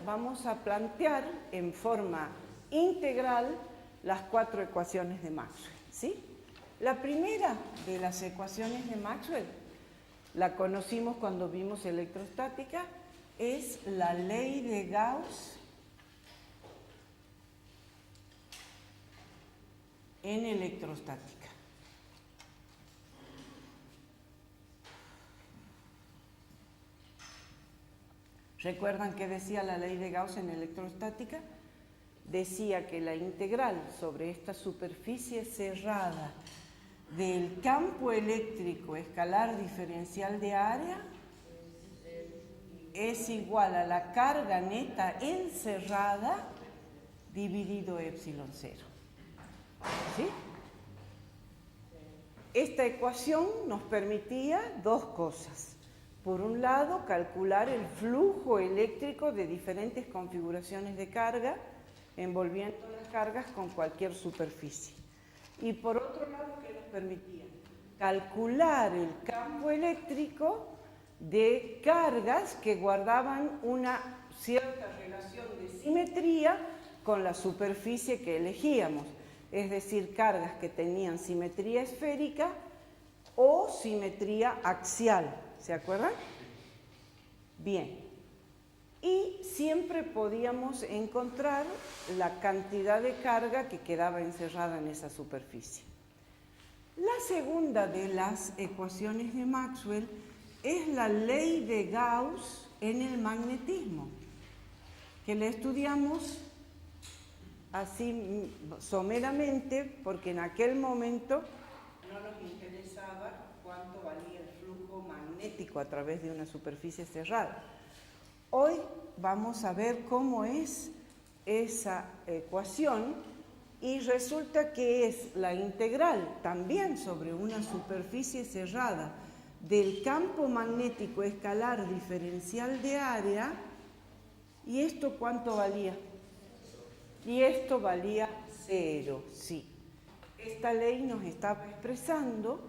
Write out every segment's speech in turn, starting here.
vamos a plantear en forma integral las 4 ecuaciones de Maxwell, ¿sí? La primera de las ecuaciones de Maxwell, la conocimos cuando vimos electrostática, es la ley de Gauss en electrostática. ¿Recuerdan qué decía la ley de Gauss en electrostática? Decía que la integral sobre esta superficie cerrada del campo eléctrico escalar diferencial de área es igual a la carga neta encerrada dividido epsilon 0. ¿Sí? Esta ecuación nos permitía dos cosas. Por un lado, calcular el flujo eléctrico de diferentes configuraciones de carga, envolviendo las cargas con cualquier superficie. Y por otro lado, ¿qué nos permitía? Calcular el campo eléctrico de cargas que guardaban una cierta relación de simetría con la superficie que elegíamos. Es decir, cargas que tenían simetría esférica o simetría axial. ¿Se acuerdan? Bien. Y siempre podíamos encontrar la cantidad de carga que quedaba encerrada en esa superficie. La segunda de las ecuaciones de Maxwell es la ley de Gauss en el magnetismo, que la estudiamos así someramente porque en aquel momento no nos interesaba cuánto valía el flujo magnético a través de una superficie cerrada. Hoy vamos a ver cómo es esa ecuación y resulta que es la integral también sobre una superficie cerrada del campo magnético escalar diferencial de área. ¿Y esto cuánto valía? Y esto valía 0, sí. Esta ley nos estaba expresando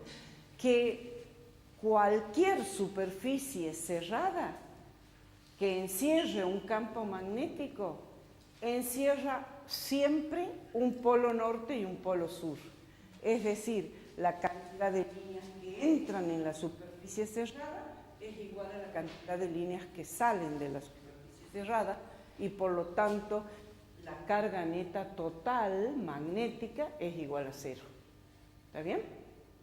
que cualquier superficie cerrada que encierre un campo magnético encierra siempre un polo norte y un polo sur. Es decir, la cantidad de líneas que entran en la superficie cerrada es igual a la cantidad de líneas que salen de la superficie cerrada y por lo tanto la carga neta total magnética es igual a 0. ¿Está bien?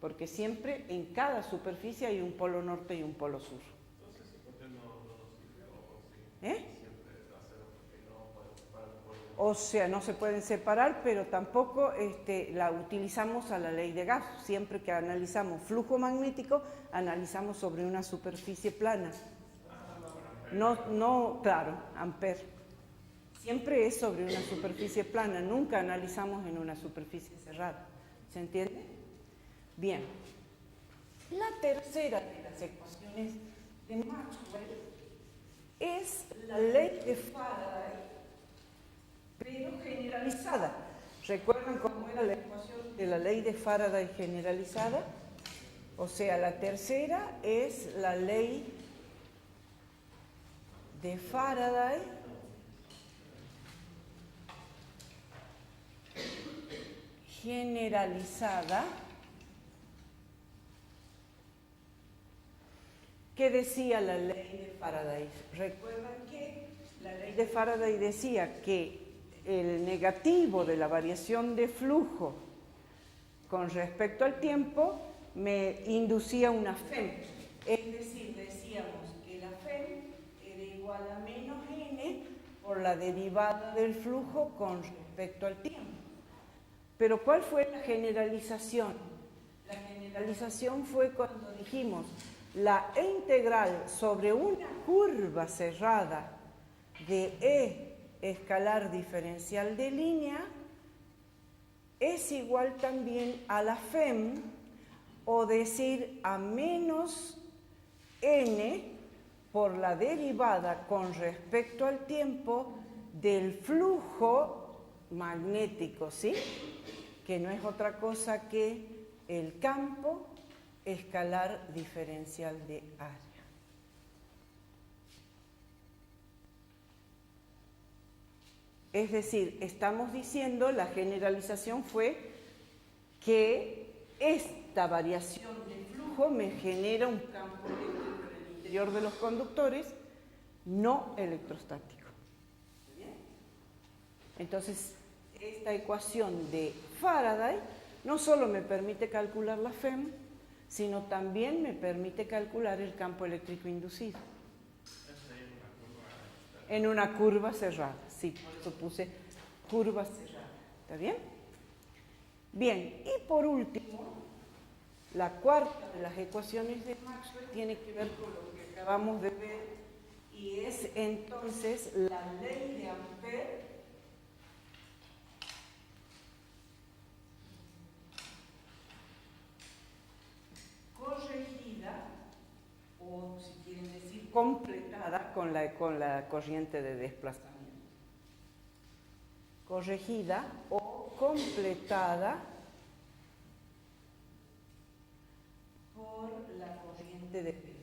Porque siempre en cada superficie hay un polo norte y un polo sur. Entonces, ¿por qué no nos sirve o sí? ¿Eh? Siempre a 0 porque no podemos separar el polo. O sea, no se pueden separar, pero tampoco la utilizamos a la ley de Gauss. Siempre que analizamos flujo magnético, analizamos sobre una superficie plana. No, claro, Ampère. Siempre es sobre una superficie plana, nunca analizamos en una superficie cerrada. ¿Se entiende? Bien. La tercera de las ecuaciones de Maxwell es la ley de Faraday, pero generalizada. ¿Recuerdan cómo era la ecuación de la ley de Faraday generalizada? O sea, la tercera es la ley de Faraday generalizada, ¿qué decía la ley de Faraday? Recuerdan que la ley de Faraday decía que el negativo de la variación de flujo con respecto al tiempo me inducía una FEM. Es decir, decíamos que la FEM era igual a menos n por la derivada del flujo con respecto al tiempo. Pero ¿cuál fue la generalización? La generalización fue cuando dijimos la integral sobre una curva cerrada de E escalar diferencial de línea es igual también a la FEM, o decir a menos n por la derivada con respecto al tiempo del flujo magnético, ¿sí? Que no es otra cosa que el campo escalar diferencial de área. Es decir, estamos diciendo, la generalización fue que esta variación de flujo me genera un campo eléctrico en el interior de los conductores no electrostático. ¿Bien? Entonces, esta ecuación de Faraday no solo me permite calcular la FEM, sino también me permite calcular el campo eléctrico inducido. En una curva cerrada, sí, por eso puse curva cerrada. ¿Está bien? Bien, y por último, la cuarta de las ecuaciones de Maxwell tiene que ver con lo que acabamos de ver, y es entonces la ley de Ampère corregida, o si quieren decir completada con la corriente de desplazamiento. Corregida o completada por la corriente de desplazamiento.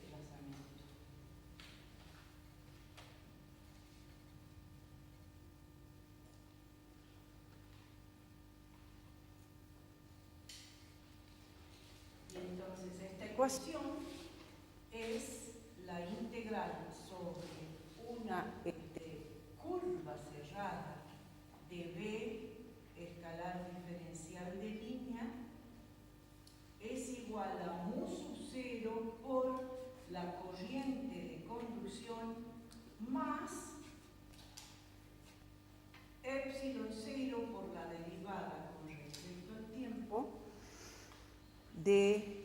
Y entonces esta ecuación es la integral sobre una curva cerrada de B escalar diferencial de línea es igual a mu sub 0 por la corriente de conducción más epsilon 0 por la derivada con respecto al tiempo del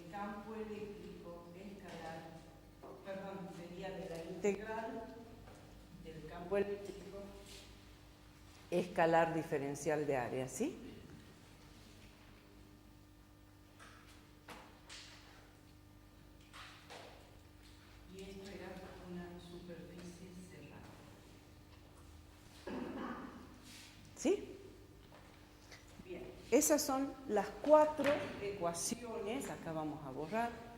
campo eléctrico escalar, perdón, sería de la integral del campo eléctrico escalar diferencial de área, ¿sí? Y esto era una superficie cerrada. ¿Sí? Bien, esas son las 4 ecuaciones, acá vamos a borrar.